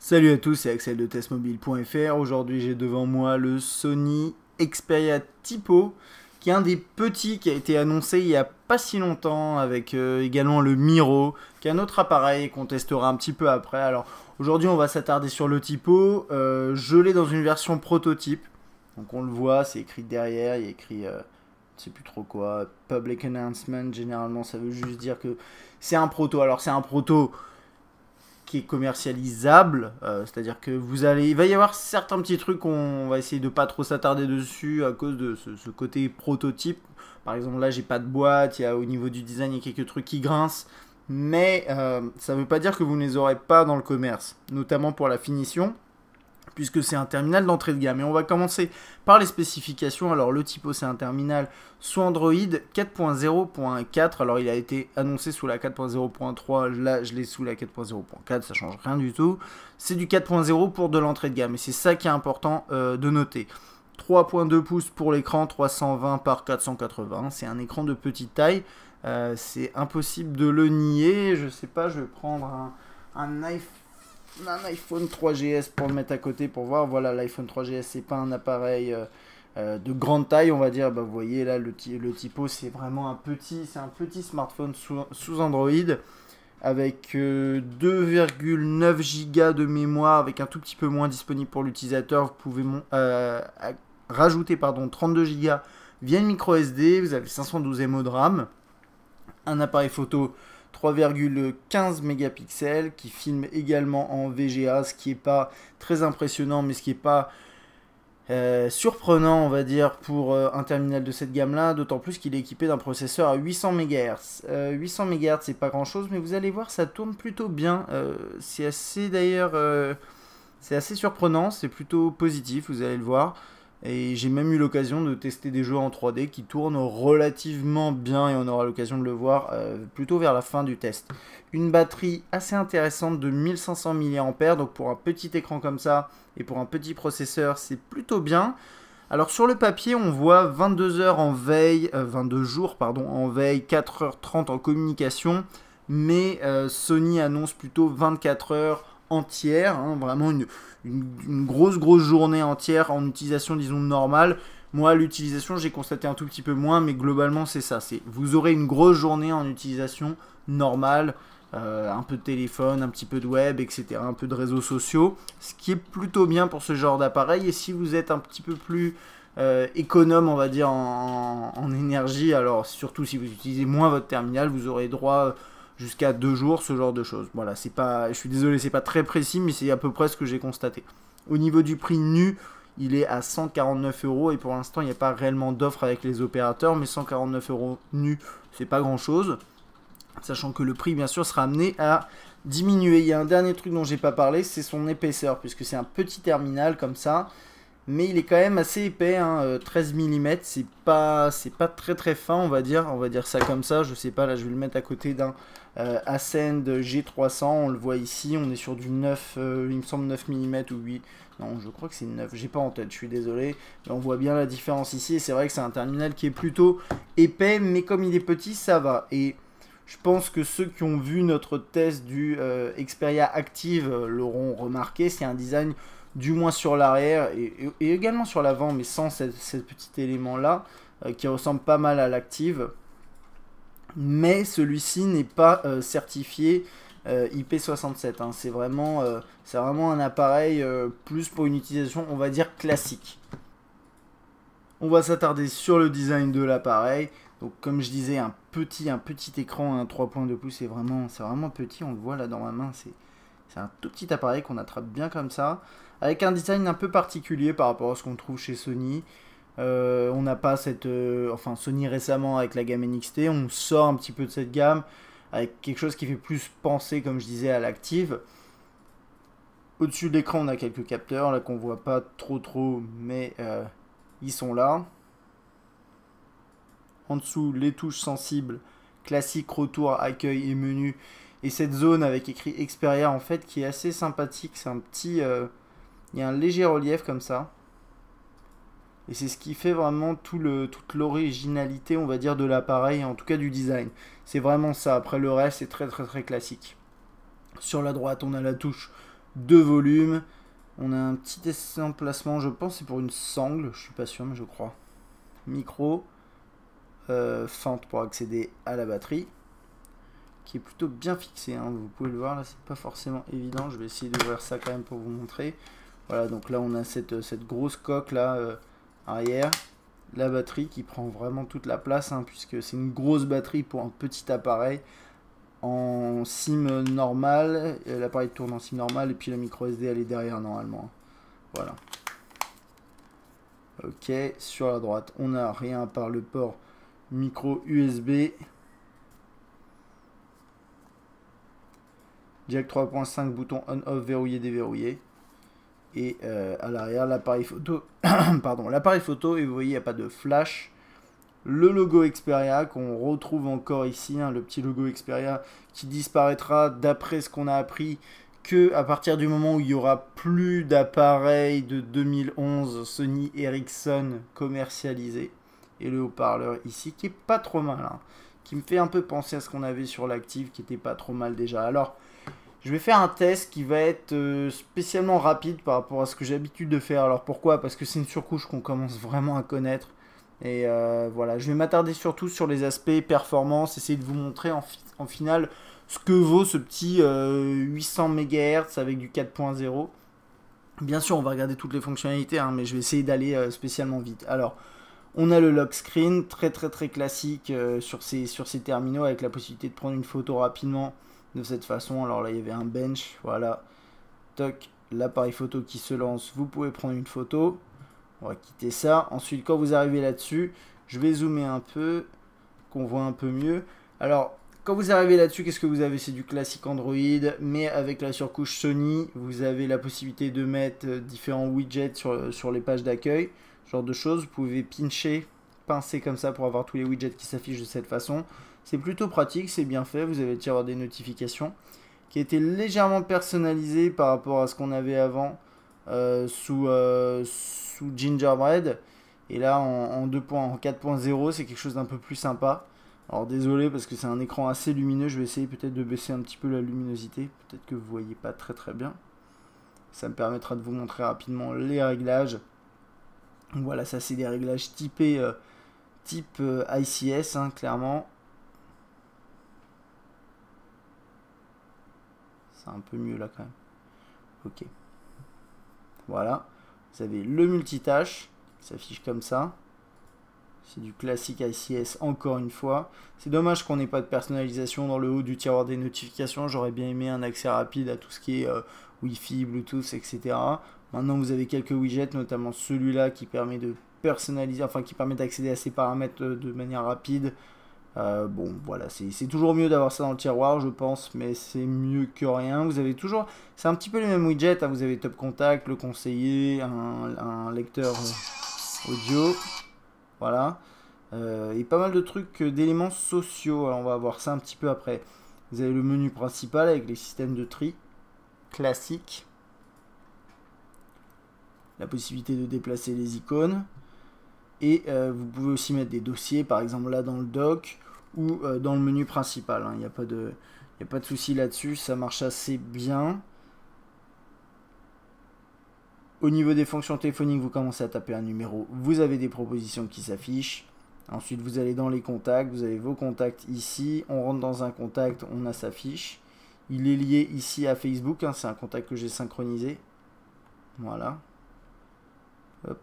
Salut à tous, c'est Axel de testmobile.fr. Aujourd'hui, j'ai devant moi le Sony Xperia Tipo, qui est un des petits qui a été annoncé il n'y a pas si longtemps, avec également le Miro, qui est un autre appareil qu'on testera un petit peu après. Alors, aujourd'hui, on va s'attarder sur le Tipo. Je l'ai dans une version prototype. Donc, on le voit, c'est écrit derrière, il y a écrit, je ne sais plus trop quoi, Public Announcement. Généralement, ça veut juste dire que c'est un proto. Alors, c'est un proto qui est commercialisable, c'est-à-dire que il va y avoir certains petits trucs qu'on va essayer de pas trop s'attarder dessus à cause de ce côté prototype. Par exemple, là, j'ai pas de boîte, au niveau du design, il y a quelques trucs qui grincent, mais ça veut pas dire que vous ne les aurez pas dans le commerce, notamment pour la finition, puisque c'est un terminal d'entrée de gamme. Et on va commencer par les spécifications. Alors le Tipo, c'est un terminal sous Android 4.0.4. Alors il a été annoncé sous la 4.0.3, là je l'ai sous la 4.0.4, ça change rien du tout. C'est du 4.0 pour de l'entrée de gamme, et c'est ça qui est important de noter. 3.2 pouces pour l'écran, 320 par 480, c'est un écran de petite taille. C'est impossible de le nier. Je sais pas, je vais prendre un iPhone 3GS pour le mettre à côté pour voir. Voilà, l'iPhone 3GS, c'est pas un appareil de grande taille, on va dire. Bah, vous voyez là, le Tipo, c'est vraiment un petit smartphone sous Android avec 2,9 Go de mémoire, avec un tout petit peu moins disponible pour l'utilisateur. Vous pouvez rajouter 32 Go via une micro SD. Vous avez 512 MO de RAM, un appareil photo 3,15 mégapixels qui filme également en VGA, ce qui n'est pas très impressionnant, mais ce qui n'est pas surprenant, on va dire, pour un terminal de cette gamme-là, d'autant plus qu'il est équipé d'un processeur à 800 MHz. 800 MHz, c'est pas grand-chose, mais vous allez voir, ça tourne plutôt bien. C'est assez, d'ailleurs, c'est assez surprenant, c'est plutôt positif, vous allez le voir. Et j'ai même eu l'occasion de tester des jeux en 3D qui tournent relativement bien, et on aura l'occasion de le voir plutôt vers la fin du test. Une batterie assez intéressante de 1500 mAh, donc pour un petit écran comme ça et pour un petit processeur, c'est plutôt bien. Alors sur le papier, on voit 22 heures en veille, 22 jours pardon, en veille, 4h30 en communication, mais Sony annonce plutôt 24 heures entières, hein, vraiment une grosse journée entière en utilisation, disons, normale. Moi, l'utilisation, j'ai constaté un tout petit peu moins, mais globalement, c'est ça. Vous aurez une grosse journée en utilisation normale, un peu de téléphone, un petit peu de web, etc., un peu de réseaux sociaux, ce qui est plutôt bien pour ce genre d'appareil. Et si vous êtes un petit peu plus économe, on va dire, en énergie, alors surtout si vous utilisez moins votre terminal, vous aurez droit jusqu'à 2 jours, ce genre de choses. Voilà, c'est pas, je suis désolé, c'est pas très précis, mais c'est à peu près ce que j'ai constaté. Au niveau du prix nu, il est à 149 euros, et pour l'instant, il n'y a pas réellement d'offre avec les opérateurs, mais 149 euros nu, c'est pas grand chose. Sachant que le prix, bien sûr, sera amené à diminuer. Il y a un dernier truc dont j'ai pas parlé, c'est son épaisseur, puisque c'est un petit terminal comme ça, mais il est quand même assez épais, hein, 13 mm, c'est pas très fin, on va dire ça comme ça. Je sais pas, là je vais le mettre à côté d'un Ascend G300, on le voit ici, on est sur du 9, il me semble 9 mm ou 8, non je crois que c'est 9, j'ai pas en tête, je suis désolé, mais on voit bien la différence ici, et c'est vrai que c'est un terminal qui est plutôt épais, mais comme il est petit, ça va. Et je pense que ceux qui ont vu notre test du Xperia Active l'auront remarqué, c'est un design du moins sur l'arrière et également sur l'avant, mais sans ce petit élément là qui ressemble pas mal à l'Active, mais celui-ci n'est pas certifié IP67, hein. C'est vraiment un appareil plus pour une utilisation, on va dire, classique. On va s'attarder sur le design de l'appareil. Donc comme je disais, un petit écran, un 3.2 pouces, c'est vraiment petit, on le voit là dans ma main, c'est un tout petit appareil qu'on attrape bien comme ça, avec un design un peu particulier par rapport à ce qu'on trouve chez Sony. On n'a pas enfin Sony récemment avec la gamme NXT, on sort un petit peu de cette gamme, avec quelque chose qui fait plus penser, comme je disais, à l'Active. Au-dessus de l'écran, on a quelques capteurs, là qu'on voit pas trop, mais ils sont là. En dessous, les touches sensibles, classique, retour, accueil et menu. Et cette zone avec écrit Xperia, en fait, qui est assez sympathique. C'est un petit... il y a un léger relief comme ça. Et c'est ce qui fait vraiment toute l'originalité, on va dire, de l'appareil, en tout cas du design. C'est vraiment ça. Après, le reste, c'est très classique. Sur la droite, on a la touche 2 volumes. On a un petit emplacement, je pense c'est pour une sangle, je suis pas sûr mais je crois. Micro, fente pour accéder à la batterie, qui est plutôt bien fixé, hein. Vous pouvez le voir là, c'est pas forcément évident. Je vais essayer d'ouvrir ça quand même pour vous montrer. Voilà, donc là on a cette grosse coque là arrière, la batterie qui prend vraiment toute la place, hein, puisque c'est une grosse batterie pour un petit appareil en SIM normal. L'appareil tourne en SIM normal et puis la micro SD elle est derrière normalement. Voilà. Ok, sur la droite on n'a rien par le port micro USB. Jack 3.5, bouton on-off, verrouillé, déverrouillé. Et à l'arrière, l'appareil photo. Pardon, l'appareil photo, et vous voyez, il n'y a pas de flash. Le logo Xperia qu'on retrouve encore ici, hein, le petit logo Xperia qui disparaîtra d'après ce qu'on a appris que à partir du moment où il y aura plus d'appareils de 2011 Sony Ericsson commercialisés. Et le haut-parleur ici qui est pas trop mal, hein, qui me fait un peu penser à ce qu'on avait sur l'Active qui était pas trop mal déjà. Alors je vais faire un test qui va être spécialement rapide par rapport à ce que j'ai l'habitude de faire. Alors pourquoi? Parce que c'est une surcouche qu'on commence vraiment à connaître. Et voilà, je vais m'attarder surtout sur les aspects performance, essayer de vous montrer en finale ce que vaut ce petit 800 MHz avec du 4.0. Bien sûr, on va regarder toutes les fonctionnalités, hein, mais je vais essayer d'aller spécialement vite. Alors, on a le lock screen, très classique sur ces terminaux, avec la possibilité de prendre une photo rapidement de cette façon. Alors là, il y avait un bench, voilà. Toc, l'appareil photo qui se lance, vous pouvez prendre une photo. On va quitter ça. Ensuite, quand vous arrivez là-dessus, je vais zoomer un peu, qu'on voit un peu mieux. Alors, quand vous arrivez là-dessus, qu'est-ce que vous avez? C'est du classique Android, mais avec la surcouche Sony, vous avez la possibilité de mettre différents widgets sur les pages d'accueil, ce genre de choses. Vous pouvez pincer comme ça pour avoir tous les widgets qui s'affichent de cette façon. C'est plutôt pratique, c'est bien fait. Vous allez avoir des notifications qui étaient légèrement personnalisées par rapport à ce qu'on avait avant sous Gingerbread. Et là, en 4.0, c'est quelque chose d'un peu plus sympa. Alors désolé parce que c'est un écran assez lumineux, je vais essayer peut-être de baisser un petit peu la luminosité, peut-être que vous voyez pas très bien. Ça me permettra de vous montrer rapidement les réglages. Voilà, ça c'est des réglages typés type ICS, hein, clairement. C'est un peu mieux là quand même. Ok. Voilà. Vous avez le multitâche qui s'affiche comme ça. C'est du classique ICS encore une fois. C'est dommage qu'on n'ait pas de personnalisation dans le haut du tiroir des notifications. J'aurais bien aimé un accès rapide à tout ce qui est Wi-Fi, Bluetooth, etc. Maintenant vous avez quelques widgets, notamment celui-là qui permet de personnaliser, enfin qui permet d'accéder à ces paramètres de manière rapide. Bon voilà, c'est toujours mieux d'avoir ça dans le tiroir je pense, mais c'est mieux que rien. Vous avez toujours, c'est un petit peu les mêmes widgets, hein. Vous avez Top Contact, le conseiller, un lecteur audio. Voilà. Et pas mal de trucs, d'éléments sociaux. Alors, on va voir ça un petit peu après. Vous avez le menu principal avec les systèmes de tri classiques. La possibilité de déplacer les icônes. Et vous pouvez aussi mettre des dossiers, par exemple là dans le dock ou dans le menu principal. Il n'y a pas de souci là-dessus. Ça marche assez bien. Au niveau des fonctions téléphoniques, vous commencez à taper un numéro, vous avez des propositions qui s'affichent. Ensuite, vous allez dans les contacts, vous avez vos contacts ici. On rentre dans un contact, on a sa fiche. Il est lié ici à Facebook, hein, c'est un contact que j'ai synchronisé. Voilà. Hop.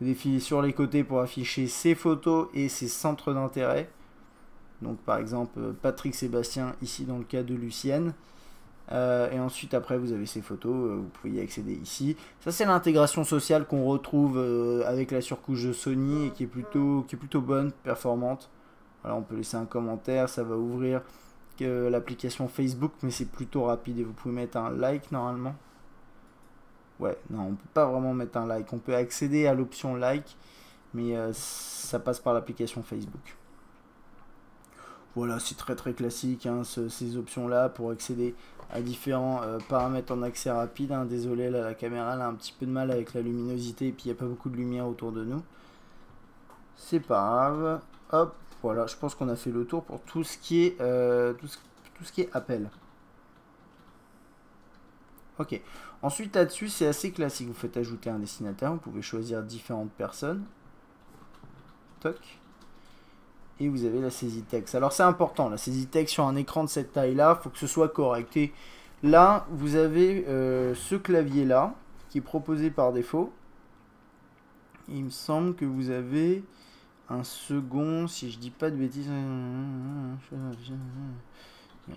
Vous défilez sur les côtés pour afficher ses photos et ses centres d'intérêt. Donc par exemple, Patrick Sébastien, ici dans le cas de Lucienne. Et ensuite après vous avez ces photos, vous pouvez y accéder ici. Ça c'est l'intégration sociale qu'on retrouve avec la surcouche de Sony et qui est plutôt bonne, performante. Voilà, on peut laisser un commentaire, ça va ouvrir l'application Facebook, mais c'est plutôt rapide et vous pouvez mettre un like normalement. Ouais, non, on peut pas vraiment mettre un like, on peut accéder à l'option like, mais ça passe par l'application Facebook. Voilà, c'est très classique, hein, ces options-là pour accéder à différents paramètres en accès rapide. Hein. Désolé, là, la caméra elle a un petit peu de mal avec la luminosité et puis il n'y a pas beaucoup de lumière autour de nous. C'est pas grave. Hop, voilà, je pense qu'on a fait le tour pour tout ce qui est, tout ce qui est appel. Ok. Ensuite, là-dessus, c'est assez classique. Vous faites ajouter un destinataire. Vous pouvez choisir différentes personnes. Toc. Et vous avez la saisie texte. Alors, c'est important. La saisie texte sur un écran de cette taille-là, il faut que ce soit correct. Et là, vous avez ce clavier-là, qui est proposé par défaut. Et il me semble que vous avez un second, si je dis pas de bêtises.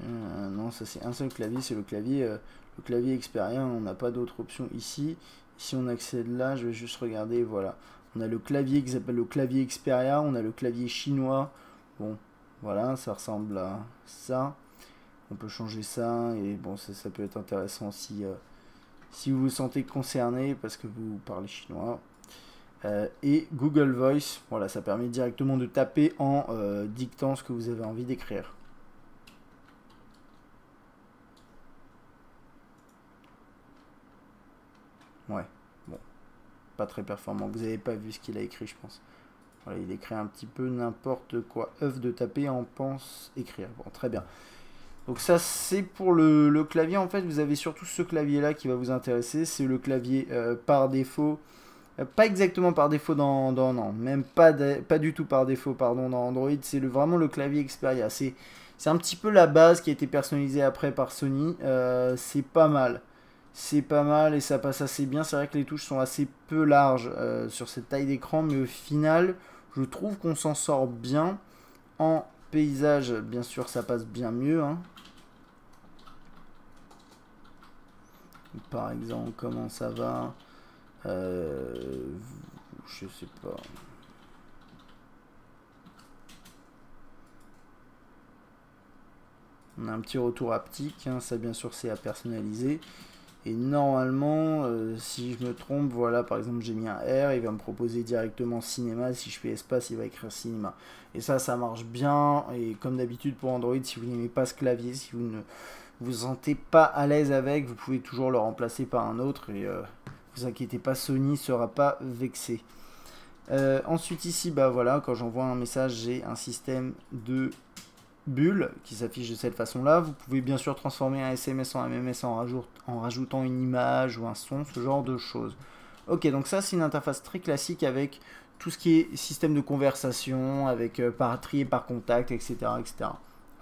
Non, ça c'est un seul clavier, c'est le clavier Xperia. On n'a pas d'autre option ici. Si on accède là, je vais juste regarder. Voilà, on a le clavier qui s'appelle le clavier Xperia. On a le clavier chinois. Bon, voilà, ça ressemble à ça. On peut changer ça et bon, ça peut être intéressant si vous vous sentez concerné parce que vous parlez chinois. Et Google Voice, voilà, ça permet directement de taper en dictant ce que vous avez envie d'écrire. Ouais, bon, pas très performant. Vous n'avez pas vu ce qu'il a écrit, je pense. Voilà, il écrit un petit peu n'importe quoi. Œuf de taper en pense écrire. Bon, très bien. Donc ça, c'est pour le clavier. En fait, vous avez surtout ce clavier-là qui va vous intéresser. C'est le clavier par défaut. Pas exactement par défaut non, même pas du tout par défaut, pardon, dans Android. C'est vraiment le clavier Xperia. C'est un petit peu la base qui a été personnalisée après par Sony. C'est pas mal. C'est pas mal et ça passe assez bien. C'est vrai que les touches sont assez peu larges sur cette taille d'écran, mais au final, je trouve qu'on s'en sort bien. En paysage, bien sûr, ça passe bien mieux. Hein. Par exemple, comment ça va je sais pas. On a un petit retour haptique, hein, ça bien sûr c'est à personnaliser. Et normalement, si je me trompe, voilà, par exemple j'ai mis un R, il va me proposer directement cinéma. Si je fais espace, il va écrire cinéma. Et ça marche bien. Et comme d'habitude pour Android, si vous n'aimez pas ce clavier, si vous ne vous sentez pas à l'aise avec, vous pouvez toujours le remplacer par un autre. Et vous inquiétez pas, Sony ne sera pas vexé. Ensuite ici, bah voilà, quand j'envoie un message, j'ai un système de bulles qui s'affiche de cette façon-là. Vous pouvez bien sûr transformer un SMS en MMS en rajoutant une image ou un son, ce genre de choses. Ok, donc ça c'est une interface très classique avec tout ce qui est système de conversation, avec trié par contact, etc., etc.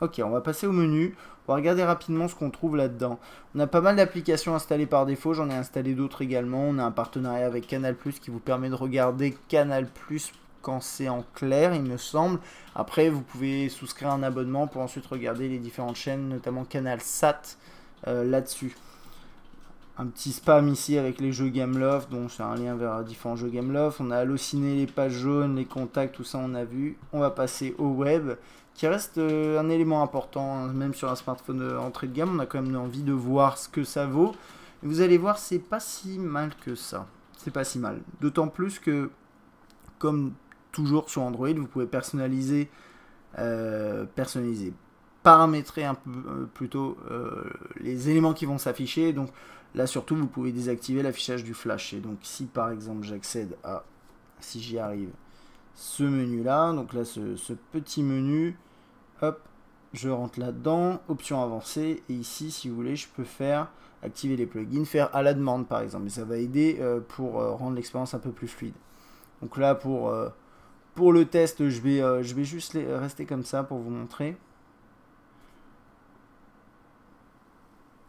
Ok, on va passer au menu. On va regarder rapidement ce qu'on trouve là-dedans. On a pas mal d'applications installées par défaut. J'en ai installé d'autres également. On a un partenariat avec Canal+, qui vous permet de regarder Canal+, quand c'est en clair, il me semble. Après, vous pouvez souscrire un abonnement pour ensuite regarder les différentes chaînes, notamment Canal Sat, là-dessus. Un petit spam ici avec les jeux Gameloft, donc c'est un lien vers différents jeux Gameloft. On a Allociné, les pages jaunes, les contacts, tout ça on a vu. On va passer au web, qui reste un élément important, hein, même sur un smartphone entrée de gamme. On a quand même envie de voir ce que ça vaut. Et vous allez voir, c'est pas si mal que ça. C'est pas si mal. D'autant plus que, comme toujours sur Android, vous pouvez personnaliser, paramétrer un peu plutôt les éléments qui vont s'afficher. Donc là surtout vous pouvez désactiver l'affichage du flash. Et donc si par exemple j'accède à, si j'y arrive, ce menu là, donc là ce petit menu, hop, je rentre là-dedans, option avancée, et ici si vous voulez je peux faire activer les plugins, faire à la demande par exemple, et ça va aider pour rendre l'expérience un peu plus fluide. Donc là pour le test je vais juste rester comme ça pour vous montrer.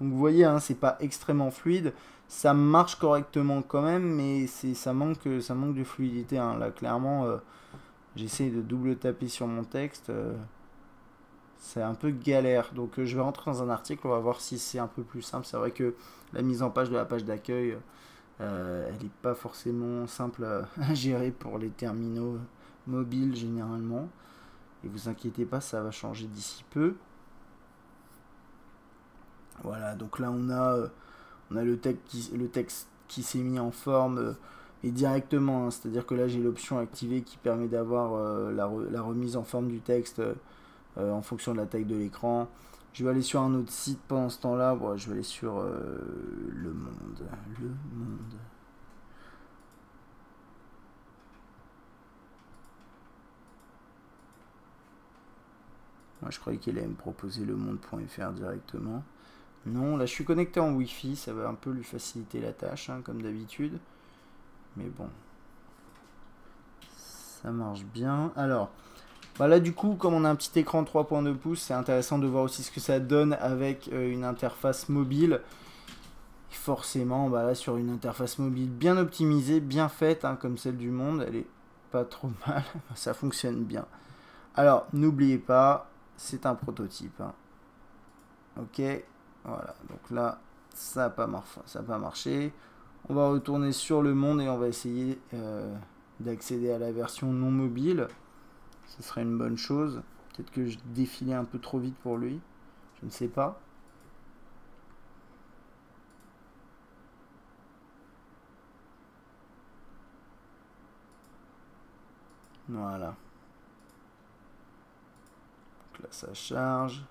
Donc vous voyez, hein, c'est pas extrêmement fluide. Ça marche correctement quand même, mais ça manque de fluidité. Hein. Là, clairement, j'essaie de double taper sur mon texte. C'est un peu galère. Donc je vais rentrer dans un article, on va voir si c'est un peu plus simple. C'est vrai que la mise en page de la page d'accueil, elle n'est pas forcément simple à gérer pour les terminaux mobiles généralement. Et vous inquiétez pas, ça va changer d'ici peu. Voilà, donc là on a le texte qui s'est mis en forme et directement, hein, c'est-à-dire que là j'ai l'option activée qui permet d'avoir la remise en forme du texte en fonction de la taille de l'écran. Je vais aller sur un autre site pendant ce temps-là, bon, je vais aller sur Le Monde. Le Monde. Moi je croyais qu'il allait me proposer lemonde.fr directement. Non, là je suis connecté en Wi-Fi, ça va un peu lui faciliter la tâche, hein, comme d'habitude. Mais bon, ça marche bien. Alors, bah là du coup, comme on a un petit écran 3.2 pouces, c'est intéressant de voir aussi ce que ça donne avec une interface mobile. Et forcément, bah là sur une interface mobile bien optimisée, bien faite, hein, comme celle du Monde, elle est pas trop mal, ça fonctionne bien. Alors, n'oubliez pas, c'est un prototype, hein. Ok, voilà, donc là, ça n'a pas, pas marché. On va retourner sur le Monde et on va essayer d'accéder à la version non mobile. Ce serait une bonne chose. Peut-être que je défilais un peu trop vite pour lui. Je ne sais pas. Voilà. Donc là, ça charge.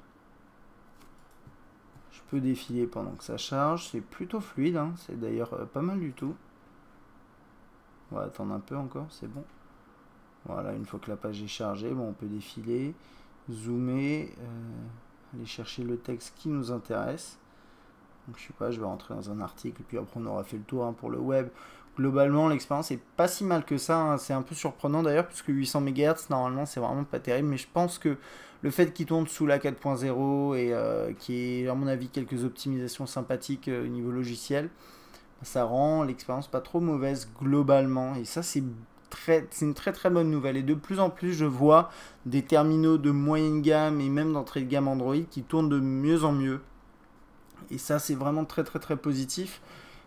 Je peux défiler pendant que ça charge. C'est plutôt fluide, hein. C'est d'ailleurs pas mal du tout. On va attendre un peu encore, c'est bon. Voilà, une fois que la page est chargée, bon, on peut défiler, zoomer, aller chercher le texte qui nous intéresse. Donc je sais pas, je vais rentrer dans un article, puis après on aura fait le tour, hein, pour le web. Globalement, l'expérience est pas si mal que ça, hein. C'est un peu surprenant d'ailleurs, puisque 800 MHz, normalement, c'est vraiment pas terrible, mais je pense que le fait qu'il tourne sous la 4.0 et qu'il y ait, à mon avis, quelques optimisations sympathiques au niveau logiciel, ça rend l'expérience pas trop mauvaise globalement. Et ça, c'est une très très bonne nouvelle. Et de plus en plus, je vois des terminaux de moyenne gamme et même d'entrée de gamme Android qui tournent de mieux en mieux. Et ça, c'est vraiment très très très positif.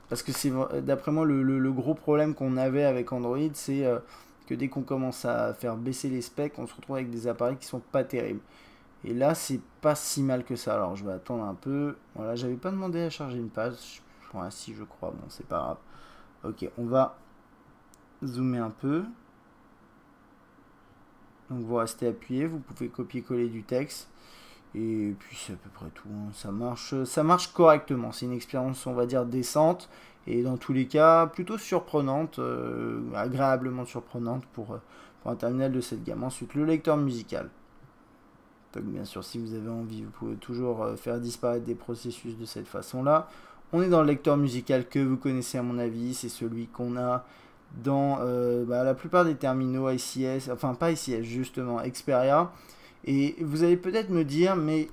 Parce que c'est d'après moi le gros problème qu'on avait avec Android, c'est que dès qu'on commence à faire baisser les specs, on se retrouve avec des appareils qui sont pas terribles. Et là, c'est pas si mal que ça. Alors, je vais attendre un peu. Voilà, j'avais pas demandé à charger une page. Ouais, si, je crois. Bon, c'est pas grave. Ok, on va zoomer un peu. Donc, vous restez appuyé. Vous pouvez copier-coller du texte. Et puis, c'est à peu près tout, hein. Ça marche correctement. C'est une expérience, on va dire, décente. Et dans tous les cas, plutôt surprenante. Agréablement surprenante pour un terminal de cette gamme. Ensuite, le lecteur musical. Donc bien sûr, si vous avez envie, vous pouvez toujours faire disparaître des processus de cette façon-là. On est dans le lecteur musical que vous connaissez à mon avis, c'est celui qu'on a dans la plupart des terminaux ICS, enfin pas ICS justement, Xperia. Et vous allez peut-être me dire, mais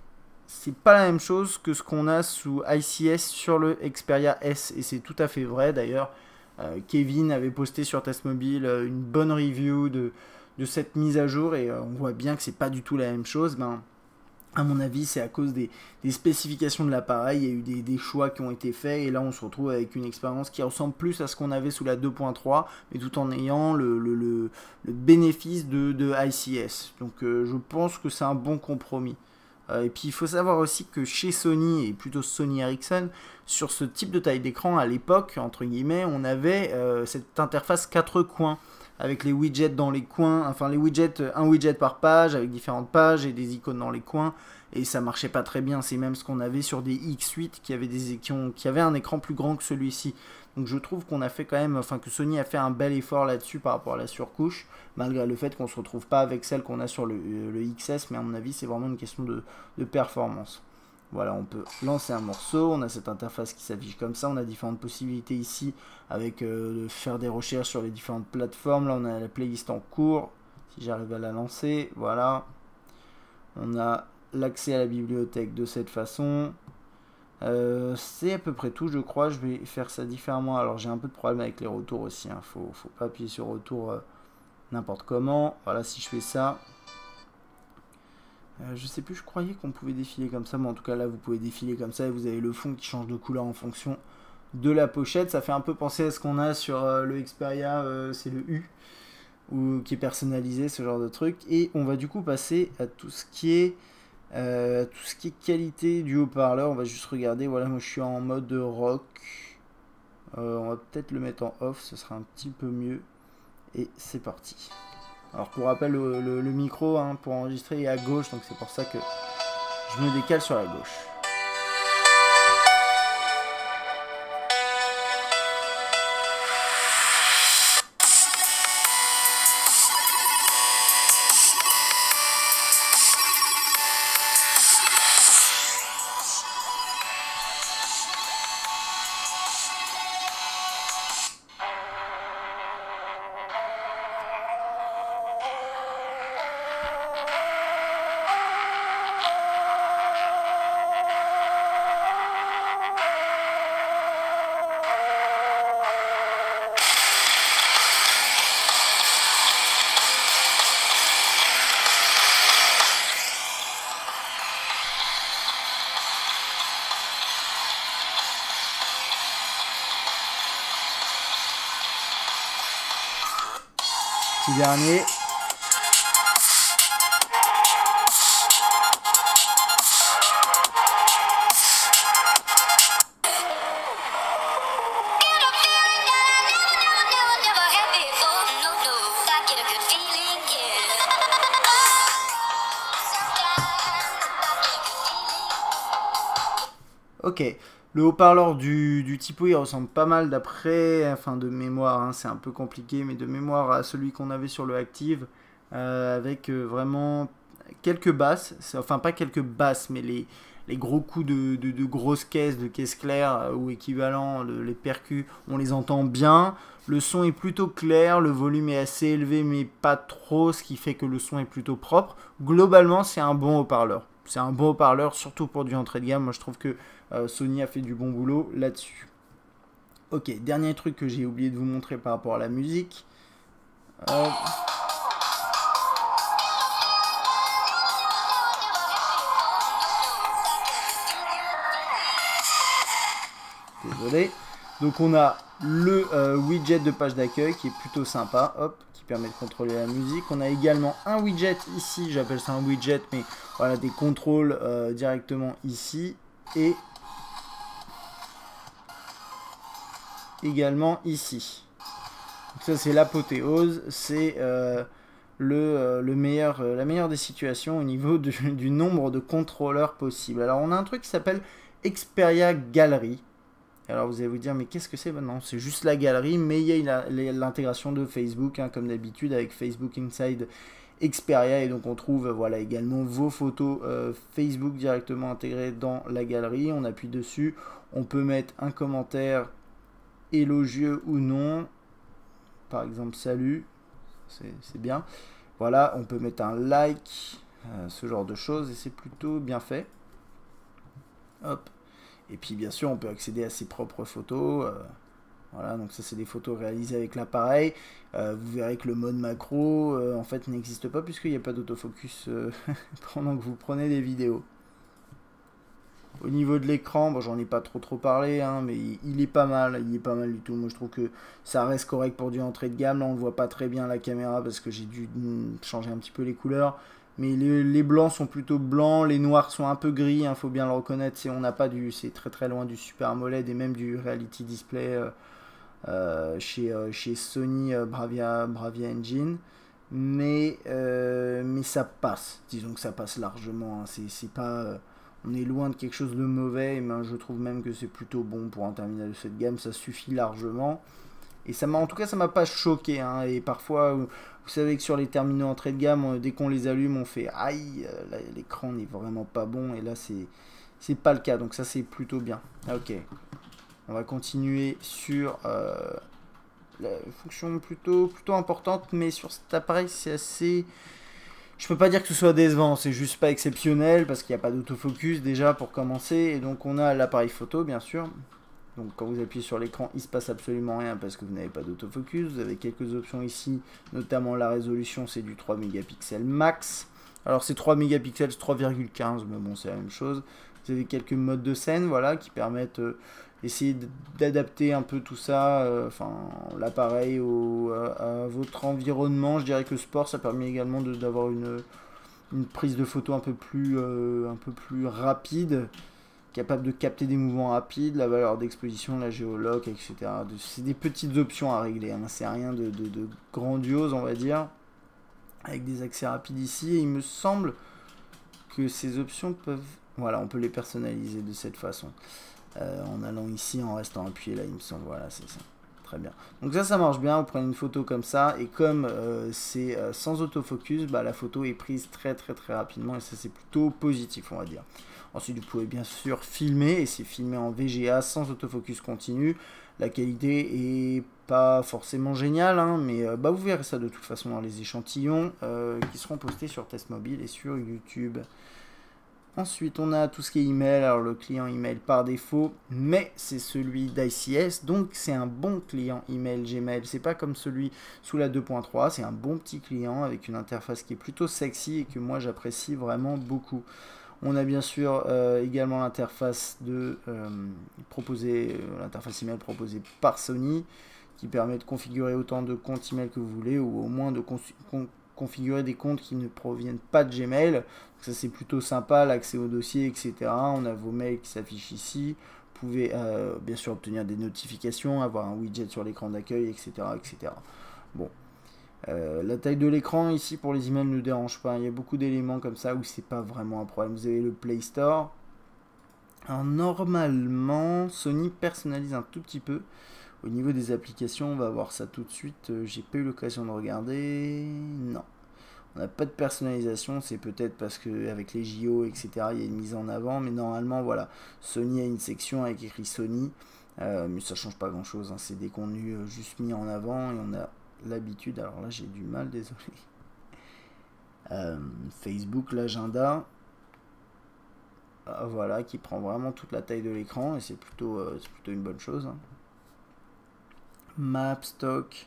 c'est pas la même chose que ce qu'on a sous ICS sur le Xperia S. Et c'est tout à fait vrai d'ailleurs. Kevin avait posté sur Test Mobile une bonne review de cette mise à jour et on voit bien que c'est pas du tout la même chose. Ben, à mon avis, c'est à cause des spécifications de l'appareil. Il y a eu des choix qui ont été faits et là on se retrouve avec une expérience qui ressemble plus à ce qu'on avait sous la 2.3, mais tout en ayant le bénéfice de ICS. Donc je pense que c'est un bon compromis. Et puis il faut savoir aussi que chez Sony, et plutôt Sony Ericsson, sur ce type de taille d'écran, à l'époque, entre guillemets, on avait cette interface 4 coins, avec les widgets dans les coins, enfin les widgets, un widget par page, avec différentes pages et des icônes dans les coins, et ça marchait pas très bien. C'est même ce qu'on avait sur des X8 qui avaient un écran plus grand que celui-ci. Donc je trouve qu'on a fait quand même, enfin que Sony a fait un bel effort là-dessus par rapport à la surcouche, malgré le fait qu'on se retrouve pas avec celle qu'on a sur le XS, mais à mon avis c'est vraiment une question de performance. Voilà, on peut lancer un morceau, on a cette interface qui s'affiche comme ça, on a différentes possibilités ici avec de faire des recherches sur les différentes plateformes. Là on a la playlist en cours, si j'arrive à la lancer, voilà. On a l'accès à la bibliothèque de cette façon. C'est à peu près tout, je crois. Je vais faire ça différemment. Alors j'ai un peu de problème avec les retours aussi, hein. Faut pas appuyer sur retour n'importe comment. Voilà, si je fais ça, je sais plus, je croyais qu'on pouvait défiler comme ça, mais en tout cas là vous pouvez défiler comme ça et vous avez le fond qui change de couleur en fonction de la pochette. Ça fait un peu penser à ce qu'on a sur le Xperia, c'est le U, qui est personnalisé, ce genre de truc. Et on va du coup passer à tout ce qui est qualité du haut-parleur. On va juste regarder, voilà, moi je suis en mode rock. On va peut-être le mettre en off, ce sera un petit peu mieux. Et c'est parti. Alors pour rappel, le micro, hein, pour enregistrer est à gauche, donc c'est pour ça que je me décale sur la gauche. Petit dernier. Ok, le haut-parleur du Tipo, il ressemble pas mal d'après, enfin de mémoire, hein, c'est un peu compliqué, mais de mémoire à celui qu'on avait sur le Active, avec vraiment quelques basses, enfin pas quelques basses, mais les gros coups de grosses caisses, de caisses claires ou équivalent, les percus, on les entend bien. Le son est plutôt clair, le volume est assez élevé, mais pas trop, ce qui fait que le son est plutôt propre. Globalement, c'est un bon haut-parleur. C'est un bon haut-parleur, surtout pour du entrée de gamme. Moi, je trouve que Sony a fait du bon boulot là-dessus. Ok, dernier truc que j'ai oublié de vous montrer par rapport à la musique. Désolé. Donc on a le widget de page d'accueil qui est plutôt sympa, hop, qui permet de contrôler la musique. On a également un widget ici, j'appelle ça un widget, mais voilà, des contrôles directement ici et également ici. Donc ça c'est l'apothéose, c'est la meilleure des situations au niveau du nombre de contrôleurs possibles. Alors on a un truc qui s'appelle Xperia Gallery. Alors vous allez vous dire, mais qu'est-ce que c'est maintenant? C'est juste la galerie, mais il y a l'intégration de Facebook, hein, comme d'habitude, avec Facebook Inside Xperia. Et donc on trouve voilà, également vos photos Facebook directement intégrées dans la galerie. On appuie dessus, on peut mettre un commentaire élogieux ou non. Par exemple, salut, c'est bien. Voilà, on peut mettre un like, ce genre de choses, et c'est plutôt bien fait. Hop. Et puis bien sûr on peut accéder à ses propres photos, voilà, donc ça c'est des photos réalisées avec l'appareil. Vous verrez que le mode macro en fait n'existe pas puisqu'il n'y a pas d'autofocus pendant que vous prenez des vidéos. Au niveau de l'écran, bon, j'en ai pas trop parlé, hein, mais il est pas mal du tout. Moi je trouve que ça reste correct pour du entrée de gamme. Là on ne voit pas très bien la caméra parce que j'ai dû changer un petit peu les couleurs. Mais les blancs sont plutôt blancs, les noirs sont un peu gris, hein, faut bien le reconnaître. On n'a pas c'est très loin du Super AMOLED et même du Reality Display chez Sony Bravia Engine. Mais ça passe, disons que ça passe largement. Hein. C'est pas, on est loin de quelque chose de mauvais, mais je trouve même que c'est plutôt bon pour un terminal de cette gamme, ça suffit largement. Et ça en tout cas, ça m'a pas choqué. Hein, et parfois, vous savez que sur les terminaux entrée de gamme, dès qu'on les allume, on fait aïe, l'écran n'est vraiment pas bon. Et là, c'est pas le cas. Donc ça, c'est plutôt bien. Ok. On va continuer sur la fonction plutôt importante, mais sur cet appareil, c'est assez. Je peux pas dire que ce soit décevant, c'est juste pas exceptionnel parce qu'il n'y a pas d'autofocus déjà pour commencer. Et donc on a l'appareil photo, bien sûr. Donc quand vous appuyez sur l'écran, il ne se passe absolument rien parce que vous n'avez pas d'autofocus. Vous avez quelques options ici, notamment la résolution, c'est du 3 mégapixels max. Alors c'est 3 mégapixels, 3,15, mais bon c'est la même chose. Vous avez quelques modes de scène, voilà, qui permettent d'essayer d'adapter un peu tout ça, enfin l'appareil à votre environnement. Je dirais que le sport, ça permet également d'avoir une prise de photo un peu plus rapide, capable de capter des mouvements rapides, la valeur d'exposition, la géoloc, etc. C'est des petites options à régler, hein. C'est rien de grandiose, on va dire, avec des accès rapides ici. Et il me semble que ces options peuvent... Voilà, on peut les personnaliser de cette façon. En allant ici, en restant appuyé là, il me semble. Voilà, c'est ça. Très bien. Donc ça marche bien. Vous prenez une photo comme ça, et comme c'est sans autofocus, bah, la photo est prise très rapidement, et ça c'est plutôt positif, on va dire. Ensuite, vous pouvez bien sûr filmer, et c'est filmé en VGA sans autofocus continu. La qualité est pas forcément géniale, hein, mais bah, vous verrez ça de toute façon dans les échantillons qui seront postés sur Test Mobile et sur YouTube. Ensuite, on a tout ce qui est email. Alors, le client email par défaut, mais c'est celui d'ICS, donc c'est un bon client email Gmail. C'est pas comme celui sous la 2.3, c'est un bon petit client avec une interface qui est plutôt sexy et que moi j'apprécie vraiment beaucoup. On a bien sûr également l'interface l'interface email proposée par Sony, qui permet de configurer autant de comptes email que vous voulez, ou au moins de configurer des comptes qui ne proviennent pas de Gmail. Donc ça c'est plutôt sympa, l'accès aux dossiers, etc. On a vos mails qui s'affichent ici. Vous pouvez bien sûr obtenir des notifications, avoir un widget sur l'écran d'accueil, etc., etc. Bon, la taille de l'écran ici pour les emails ne dérange pas. Il y a beaucoup d'éléments comme ça où c'est pas vraiment un problème. Vous avez le Play Store. Alors normalement, Sony personnalise un tout petit peu. Au niveau des applications, on va voir ça tout de suite. J'ai pas eu l'occasion de regarder. Non. On n'a pas de personnalisation, c'est peut-être parce qu'avec les JO, etc., il y a une mise en avant. Mais normalement, voilà, Sony a une section avec écrit Sony. Mais ça change pas grand-chose. Hein. C'est des contenus juste mis en avant et on a l'habitude. Alors là, j'ai du mal, désolé. Facebook, l'agenda. Voilà, qui prend vraiment toute la taille de l'écran et c'est plutôt une bonne chose. Hein. Map, stock,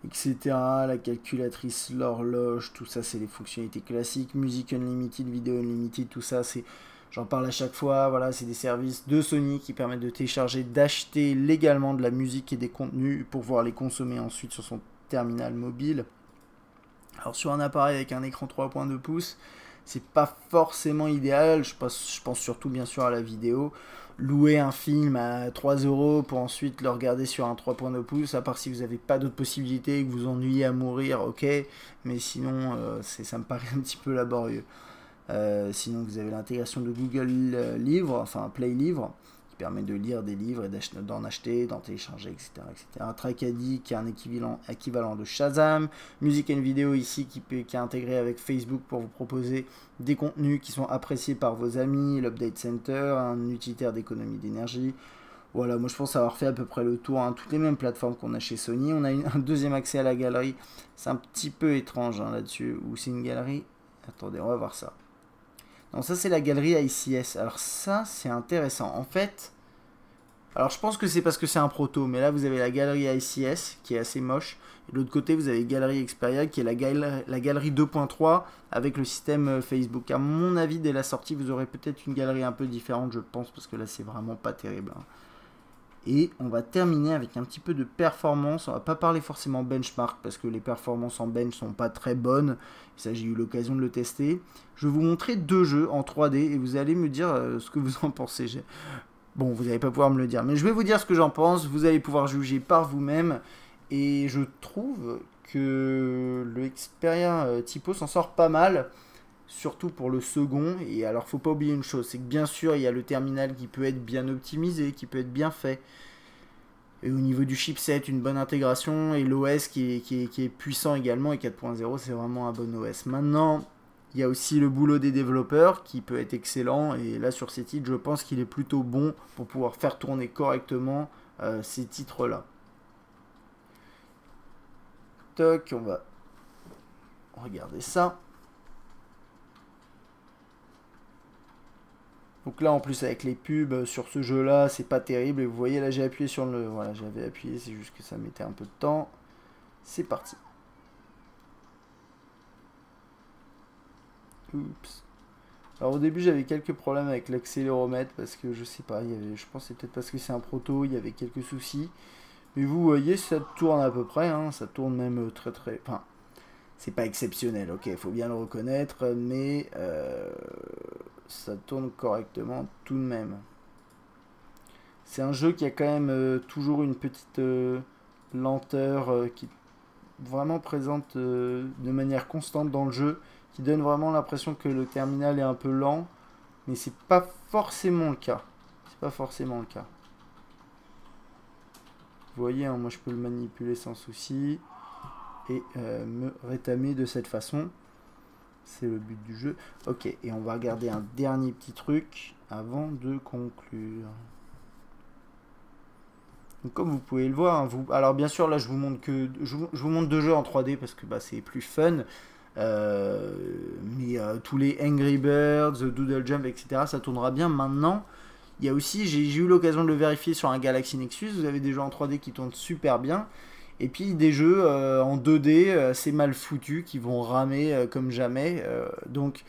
etc. La calculatrice, l'horloge, tout ça c'est les fonctionnalités classiques. Musique unlimited, vidéo unlimited, tout ça c'est, j'en parle à chaque fois, voilà, c'est des services de Sony qui permettent de télécharger, d'acheter légalement de la musique et des contenus pour pouvoir les consommer ensuite sur son terminal mobile. Alors sur un appareil avec un écran 3.2 pouces, c'est pas forcément idéal, je pense surtout bien sûr à la vidéo. Louer un film à 3 € pour ensuite le regarder sur un 3.2 pouces, à part si vous n'avez pas d'autres possibilités et que vous ennuyez à mourir, ok, mais sinon ça me paraît un petit peu laborieux. Sinon vous avez l'intégration de Google Livres, enfin Play Livres, qui permet de lire des livres et d'en acheter, d'en télécharger, etc. Tracadie qui est un équivalent de Shazam. Musique and Vidéo ici qui est intégré avec Facebook pour vous proposer des contenus qui sont appréciés par vos amis. L'Update Center, un utilitaire d'économie d'énergie. Voilà, moi je pense avoir fait à peu près le tour. Hein, toutes les mêmes plateformes qu'on a chez Sony. On a un deuxième accès à la galerie. C'est un petit peu étrange hein, là-dessus. Ou c'est une galerie? Attendez, on va voir ça. Donc ça c'est la galerie ICS. Alors ça c'est intéressant. En fait, alors je pense que c'est parce que c'est un proto, mais là vous avez la galerie ICS qui est assez moche. Et de l'autre côté vous avez Galerie Xperia qui est la galerie 2.3 avec le système Facebook. À mon avis dès la sortie vous aurez peut-être une galerie un peu différente je pense parce que là c'est vraiment pas terrible. Hein. Et on va terminer avec un petit peu de performance. On va pas parler forcément benchmark parce que les performances en bench sont pas très bonnes. Et ça, j'ai eu l'occasion de le tester. Je vais vous montrer deux jeux en 3D et vous allez me dire ce que vous en pensez. Bon, vous n'allez pas pouvoir me le dire, mais je vais vous dire ce que j'en pense. Vous allez pouvoir juger par vous-même. Et je trouve que le Xperia Tipo s'en sort pas mal. Surtout pour le second, et alors faut pas oublier une chose, c'est que bien sûr il y a le terminal qui peut être bien optimisé, qui peut être bien fait, et au niveau du chipset une bonne intégration, et l'OS qui est puissant également, et 4.0 c'est vraiment un bon OS. Maintenant il y a aussi le boulot des développeurs qui peut être excellent, et là sur ces titres je pense qu'il est plutôt bon pour pouvoir faire tourner correctement ces titres là. Toc, on va regarder ça. Donc là en plus avec les pubs sur ce jeu là c'est pas terrible et vous voyez là j'ai appuyé sur le... Voilà j'avais appuyé c'est juste que ça mettait un peu de temps. C'est parti. Oups. Alors au début j'avais quelques problèmes avec l'accéléromètre parce que je sais pas, je pense que c'est peut-être parce que c'est un proto, il y avait quelques soucis. Mais vous voyez ça tourne à peu près, hein, ça tourne même très très... Enfin, c'est pas exceptionnel, ok, il faut bien le reconnaître, mais... ça tourne correctement tout de même. C'est un jeu qui a quand même toujours une petite lenteur qui est vraiment présente de manière constante dans le jeu, qui donne vraiment l'impression que le terminal est un peu lent, mais c'est pas forcément le cas. C'est pas forcément le cas. Vous voyez, hein, moi je peux le manipuler sans souci et me rétamer de cette façon. C'est le but du jeu. Ok, et on va regarder un dernier petit truc avant de conclure. Donc, comme vous pouvez le voir, hein, alors bien sûr là je vous montre je vous montre deux jeux en 3D parce que bah, c'est plus fun. Mais tous les Angry Birds, Doodle Jump, etc. ça tournera bien. Maintenant, il y a aussi, j'ai eu l'occasion de le vérifier sur un Galaxy Nexus. Vous avez des jeux en 3D qui tournent super bien. Et puis des jeux en 2D assez mal foutus qui vont ramer comme jamais. Donc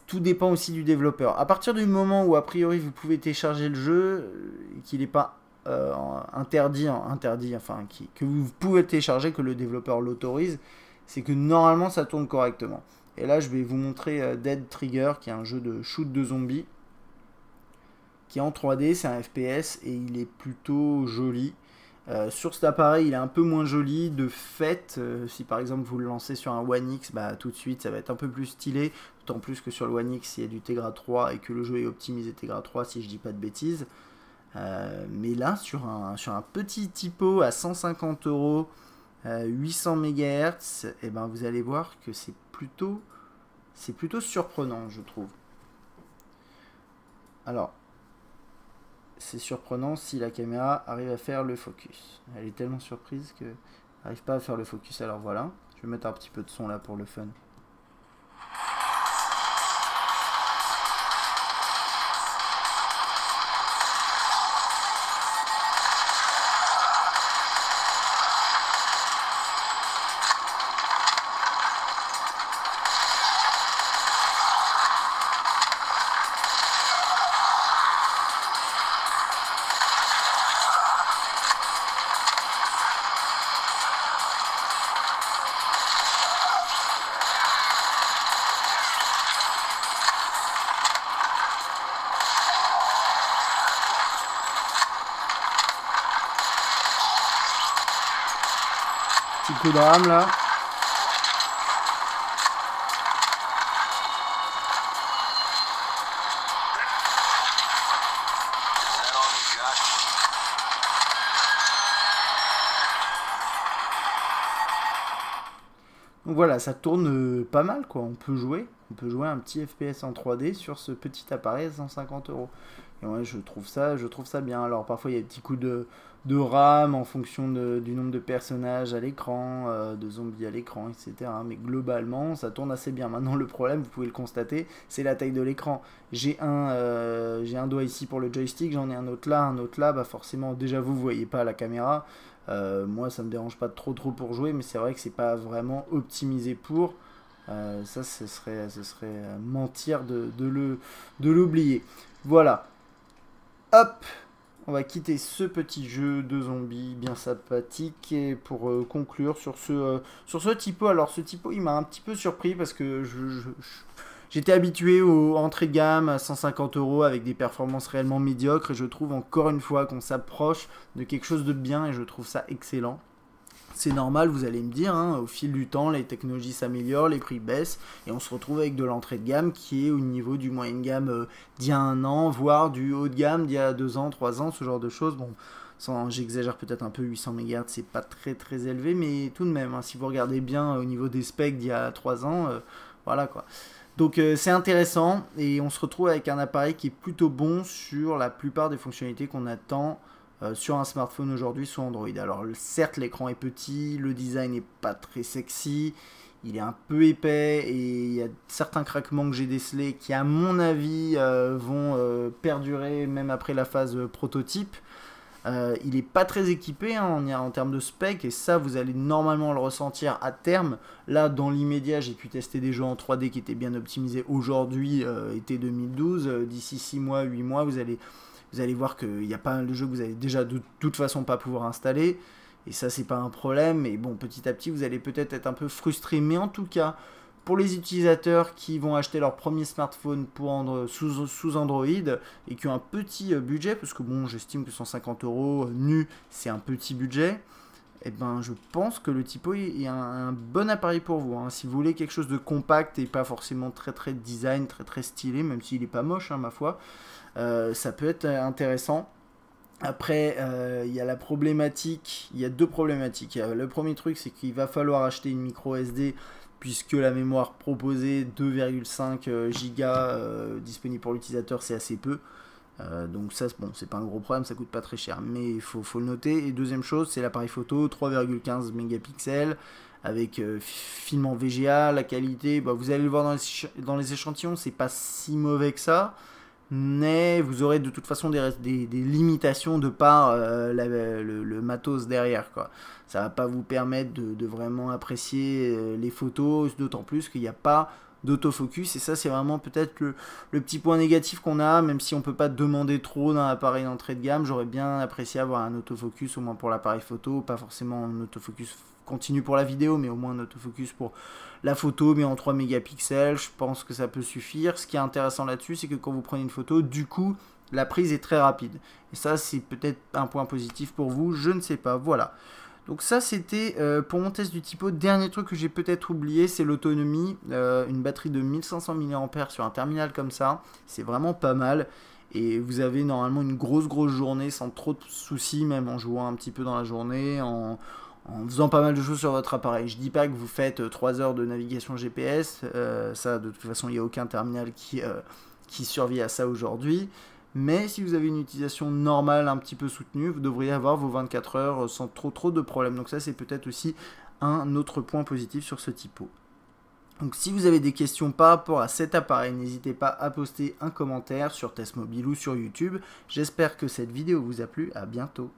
tout dépend aussi du développeur. À partir du moment où a priori vous pouvez télécharger le jeu, qu'il n'est pas interdit, enfin que vous pouvez télécharger, que le développeur l'autorise, c'est que normalement ça tourne correctement. Et là je vais vous montrer Dead Trigger, qui est un jeu de shoot de zombies, qui est en 3D, c'est un FPS et il est plutôt joli. Sur cet appareil, il est un peu moins joli. De fait, si par exemple vous le lancez sur un One X, bah, tout de suite ça va être un peu plus stylé. D'autant plus que sur le One X, il y a du Tegra 3 et que le jeu est optimisé Tegra 3, si je dis pas de bêtises. Mais là, sur un petit typo à 150 €, 800 MHz, et ben vous allez voir que c'est plutôt surprenant, je trouve. Alors, c'est surprenant si la caméra arrive à faire le focus. Elle est tellement surprise qu'elle n'arrive pas à faire le focus. Alors voilà, je vais mettre un petit peu de son là pour le fun. Petit coup de rame là. Donc voilà, ça tourne pas mal quoi, on peut jouer un petit FPS en 3D sur ce petit appareil à 150 €. Et ouais, je trouve ça bien. Alors parfois il y a des petits coups de RAM en fonction du nombre de personnages à l'écran, de zombies à l'écran, etc. Mais globalement, ça tourne assez bien. Maintenant le problème, vous pouvez le constater, c'est la taille de l'écran. J'ai un doigt ici pour le joystick, j'en ai un autre là, bah forcément déjà vous voyez pas la caméra. Moi ça me dérange pas trop pour jouer, mais c'est vrai que c'est pas vraiment optimisé pour. Ça ce serait mentir de l'oublier. Voilà. Hop, on va quitter ce petit jeu de zombies bien sympathique et pour conclure sur ce typo. Alors ce typo il m'a un petit peu surpris parce que j'étais habitué aux entrées de gamme à 150 € avec des performances réellement médiocres et je trouve encore une fois qu'on s'approche de quelque chose de bien et je trouve ça excellent. C'est normal, vous allez me dire, hein, au fil du temps, les technologies s'améliorent, les prix baissent, et on se retrouve avec de l'entrée de gamme qui est au niveau du moyen de gamme d'il y a un an, voire du haut de gamme d'il y a 2 ans, 3 ans, ce genre de choses. Bon, j'exagère peut-être un peu, 800 MHz, c'est pas très élevé, mais tout de même, hein, si vous regardez bien au niveau des specs d'il y a 3 ans, voilà quoi. Donc c'est intéressant, et on se retrouve avec un appareil qui est plutôt bon sur la plupart des fonctionnalités qu'on attend sur un smartphone aujourd'hui sous Android. Alors certes l'écran est petit, le design n'est pas très sexy, il est un peu épais et il y a certains craquements que j'ai décelés qui à mon avis vont perdurer même après la phase prototype. Il n'est pas très équipé hein, en termes de spec et ça vous allez normalement le ressentir à terme. Là dans l'immédiat j'ai pu tester des jeux en 3D qui étaient bien optimisés aujourd'hui, été 2012, d'ici 6 mois, 8 mois vous allez voir qu'il y a pas mal de jeux que vous allez déjà de toute façon pas pouvoir installer. Et ça, c'est pas un problème. Mais bon, petit à petit, vous allez peut-être être un peu frustré. Mais en tout cas, pour les utilisateurs qui vont acheter leur premier smartphone sous Android et qui ont un petit budget, parce que bon, j'estime que 150 € nu, c'est un petit budget. Et ben, je pense que le Typo est un bon appareil pour vous. Hein. Si vous voulez quelque chose de compact et pas forcément très design, très stylé, même s'il est pas moche, hein, ma foi. Ça peut être intéressant. Après, il y a la problématique, il y a deux problématiques. Le premier truc, c'est qu'il va falloir acheter une micro SD puisque la mémoire proposée 2,5 Go disponible pour l'utilisateur, c'est assez peu. Donc ça, bon, c'est pas un gros problème, ça coûte pas très cher, mais il faut le noter. Et deuxième chose, c'est l'appareil photo 3,15 mégapixels avec film en VGA, la qualité, bah, vous allez le voir dans les échantillons, c'est pas si mauvais que ça. Mais vous aurez de toute façon des limitations de par le matos derrière, quoi. Ça va pas vous permettre de vraiment apprécier les photos, d'autant plus qu'il n'y a pas d'autofocus, et ça c'est vraiment peut-être le petit point négatif qu'on a, même si on peut pas demander trop d'un appareil d'entrée de gamme. J'aurais bien apprécié avoir un autofocus au moins pour l'appareil photo, pas forcément un autofocus continu pour la vidéo, mais au moins un autofocus pour la photo, mais en 3 mégapixels, je pense que ça peut suffire. Ce qui est intéressant là-dessus, c'est que quand vous prenez une photo, du coup, la prise est très rapide. Et ça, c'est peut-être un point positif pour vous, je ne sais pas, voilà. Donc ça, c'était pour mon test du typo. Dernier truc que j'ai peut-être oublié, c'est l'autonomie. Une batterie de 1500 mAh sur un terminal comme ça, c'est vraiment pas mal. Et vous avez normalement une grosse journée sans trop de soucis, même en jouant un petit peu dans la journée, en faisant pas mal de choses sur votre appareil. Je dis pas que vous faites 3 heures de navigation GPS, ça de toute façon il n'y a aucun terminal qui survit à ça aujourd'hui. Mais si vous avez une utilisation normale un petit peu soutenue, vous devriez avoir vos 24 heures sans trop de problèmes. Donc ça c'est peut-être aussi un autre point positif sur ce typo. Donc si vous avez des questions par rapport à cet appareil, n'hésitez pas à poster un commentaire sur Test Mobile ou sur YouTube. J'espère que cette vidéo vous a plu, à bientôt.